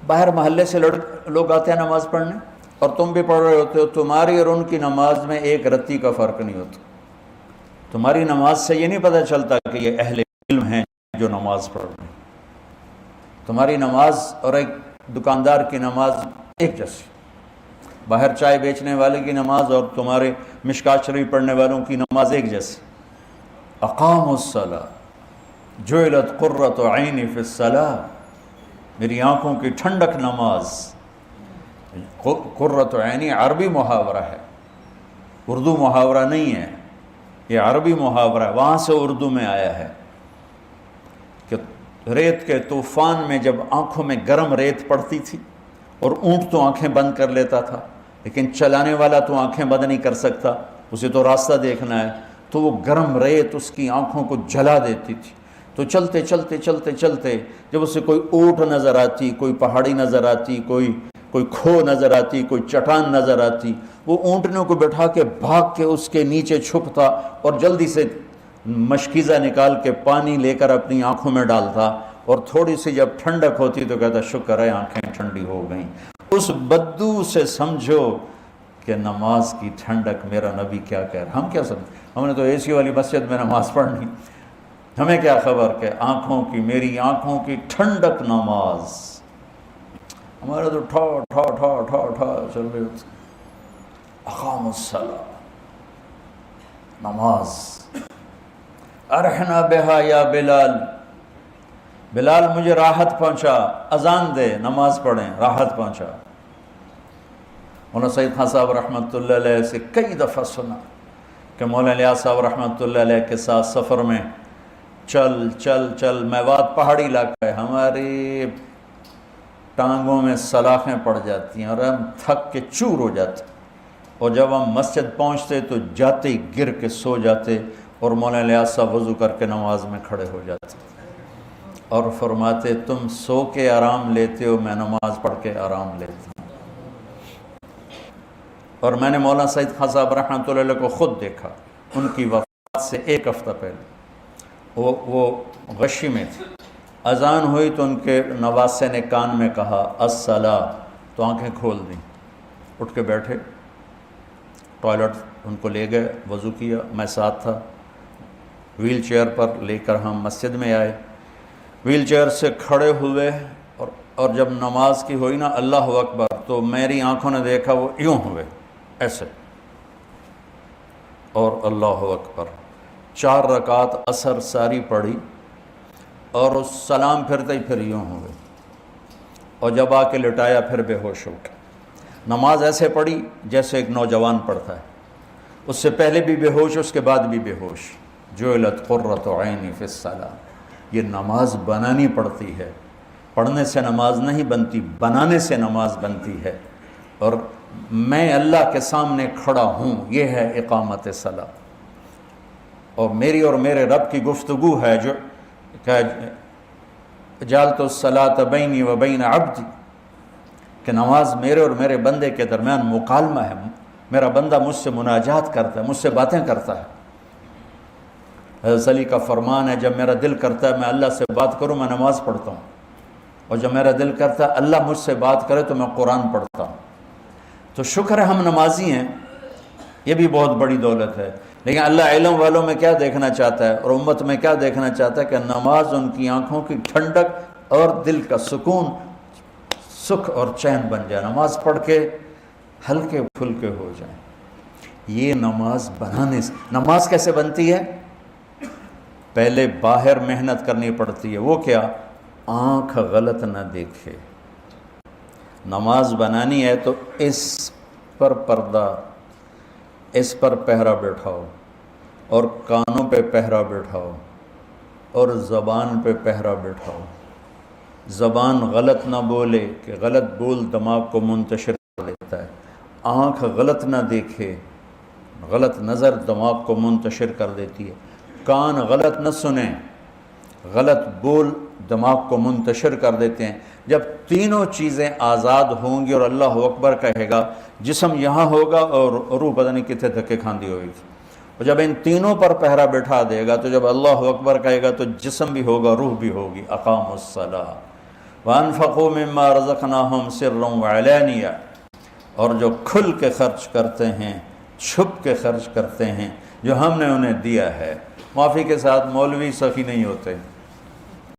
باہر محلے سے لوگ آتے ہیں نماز پڑھنے، اور تم بھی پڑھ رہے ہوتے ہو، تمہاری اور ان کی نماز میں ایک رتی کا فرق نہیں ہوتا۔ تمہاری نماز سے یہ نہیں پتہ چلتا کہ یہ اہل علم ہیں جو نماز پڑھ رہے ہیں۔ تمہاری نماز اور ایک دکاندار کی نماز ایک جیسی، باہر چائے بیچنے والے کی نماز اور تمہارے مشکات شریف پڑھنے والوں کی نماز ایک جیسی۔ اقاموا الصلاۃ جعلت قرۃ عینی فی الصلاۃ، میری آنکھوں کی ٹھنڈک نماز۔ قرۃ عینی عربی محاورہ ہے، اردو محاورہ نہیں ہے، یہ عربی محاورہ ہے، وہاں سے اردو میں آیا ہے کہ ریت کے طوفان میں جب آنکھوں میں گرم ریت پڑتی تھی، اور اونٹ تو آنکھیں بند کر لیتا تھا، لیکن چلانے والا تو آنکھیں بند نہیں کر سکتا، اسے تو راستہ دیکھنا ہے، تو وہ گرم ریت اس کی آنکھوں کو جلا دیتی تھی۔ تو چلتے چلتے چلتے چلتے جب اسے کوئی اونٹ نظر آتی، کوئی پہاڑی نظر آتی، کوئی کھو نظر آتی، کوئی چٹان نظر آتی، وہ اونٹنوں کو بٹھا کے بھاگ کے اس کے نیچے چھپتا اور جلدی سے مشکیزہ نکال کے پانی لے کر اپنی آنکھوں میں ڈالتا، اور تھوڑی سی جب ٹھنڈک ہوتی تو کہتا شکر ہے آنکھیں ٹھنڈی ہو گئیں۔ اس بدو سے سمجھو کہ نماز کی ٹھنڈک میرا نبی کیا کہہ رہا ہے۔ ہم کیا سمجھ، ہم نے تو اے سی والی مسجد میں نماز پڑھنی، ہمیں کیا خبر کہ آنکھوں کی، میری آنکھوں کی ٹھنڈک نماز۔ ہمارے تو ٹھا ٹھا ٹھا ٹھا ٹھا چل رہے ہوتے۔ اقاموا الصلاۃ، نماز۔ ارحنا بہا یا بلال، بلال مجھے راحت پہنچا، اذان دے، نماز پڑھیں، راحت پہنچا۔ مولانا سعید خان صاحب رحمۃ اللہ علیہ سے کئی دفعہ سنا کہ مولانا الیاس صاحب رحمۃ اللہ علیہ کے ساتھ سفر میں چل چل چل، میوات پہاڑی علاقہ ہے، ہماری ٹانگوں میں سلاخیں پڑ جاتی ہیں اور ہم تھک کے چور ہو جاتے، اور جب ہم مسجد پہنچتے تو جاتے ہی گر کے سو جاتے، اور مولانا الیاس صاحب وضو کر کے نماز میں کھڑے ہو جاتے اور فرماتے تم سو کے آرام لیتے ہو، میں نماز پڑھ کے آرام لیتا ہوں۔ اور میں نے مولانا سعید خان صاحب رحمۃ اللہ علیہ کو خود دیکھا، ان کی وفات سے ایک ہفتہ پہلے وہ غشی میں تھے، اذان ہوئی تو ان کے نواسے نے کان میں کہا الصلاۃ، تو آنکھیں کھول دیں، اٹھ کے بیٹھے، ٹوائلٹ ان کو لے گئے، وضو کیا، میں ساتھ تھا، ویل چیئر پر لے کر ہم مسجد میں آئے، ویل چیئر سے کھڑے ہوئے، اور جب نماز کی ہوئی نا اللہ اکبر، تو میری آنکھوں نے دیکھا وہ یوں ہوئے ایسے، اور اللہ اکبر، 4 رکعت عصر ساری پڑھی، اور اس سلام پھرتے ہی پھر یوں ہوئے، اور جب آ کے لٹایا پھر بے ہوش ہو گئے۔ نماز ایسے پڑھی جیسے ایک نوجوان پڑھتا ہے، اس سے پہلے بھی بے ہوش، اس کے بعد بھی بے ہوش۔ جعلت قرۃ عینی فی الصلاۃ، یہ نماز بنانی پڑتی ہے، پڑھنے سے نماز نہیں بنتی، بنانے سے نماز بنتی ہے، اور میں اللہ کے سامنے کھڑا ہوں، یہ ہے اقامت صلاۃ۔ اور میری اور میرے رب کی گفتگو ہے جو کہ جعلت الصلاۃ بینی و بین عبدی، کہ نماز میرے اور میرے بندے کے درمیان مکالمہ ہے، میرا بندہ مجھ سے مناجات کرتا ہے، مجھ سے باتیں کرتا ہے۔ حضرت علی کا فرمان ہے جب میرا دل کرتا ہے میں اللہ سے بات کروں میں نماز پڑھتا ہوں، اور جب میرا دل کرتا ہے اللہ مجھ سے بات کرے تو میں قرآن پڑھتا ہوں۔ تو شکر ہے ہم نمازی ہیں، یہ بھی بہت بڑی دولت ہے، لیکن اللہ علم والوں میں کیا دیکھنا چاہتا ہے اور امت میں کیا دیکھنا چاہتا ہے کہ نماز ان کی آنکھوں کی ٹھنڈک اور دل کا سکون، سکھ اور چین بن جائے، نماز پڑھ کے ہلکے پھلکے ہو جائیں۔ یہ نماز بنانے سے، نماز کیسے بنتی ہے؟ پہلے باہر محنت کرنی پڑتی ہے، وہ کیا؟ آنکھ غلط نہ دیکھے۔ نماز بنانی ہے تو اس پر پردہ، اس پر پہرا بٹھاؤ، اور کانوں پہ پہرا بٹھاؤ، اور زبان پہ پہرا بٹھاؤ۔ زبان غلط نہ بولے کہ غلط بول دماغ کو منتشر کر دیتا ہے، آنکھ غلط نہ دیکھے، غلط نظر دماغ کو منتشر کر دیتی ہے، کان غلط نہ سنیں، غلط بول دماغ کو منتشر کر دیتے ہیں۔ جب تینوں چیزیں آزاد ہوں گی اور اللہ اکبر کہے گا، جسم یہاں ہوگا اور روح پتہ نہیں کتنے دھکے کھاندی ہوگی، اور جب ان تینوں پر پہرا بٹھا دے گا تو جب اللہ اکبر کہے گا تو جسم بھی ہوگا، روح بھی ہوگی۔ اقاموا الصلاۃ، وَأَنفَقُوا مِمَّا رَزَقْنَاهُمْ سِرًّا وَعَلَانِيَةً، اور جو کھل کے خرچ کرتے ہیں، چھپ کے خرچ کرتے ہیں جو ہم نے انہیں دیا ہے۔ معافی کے ساتھ مولوی سخی نہیں ہوتے،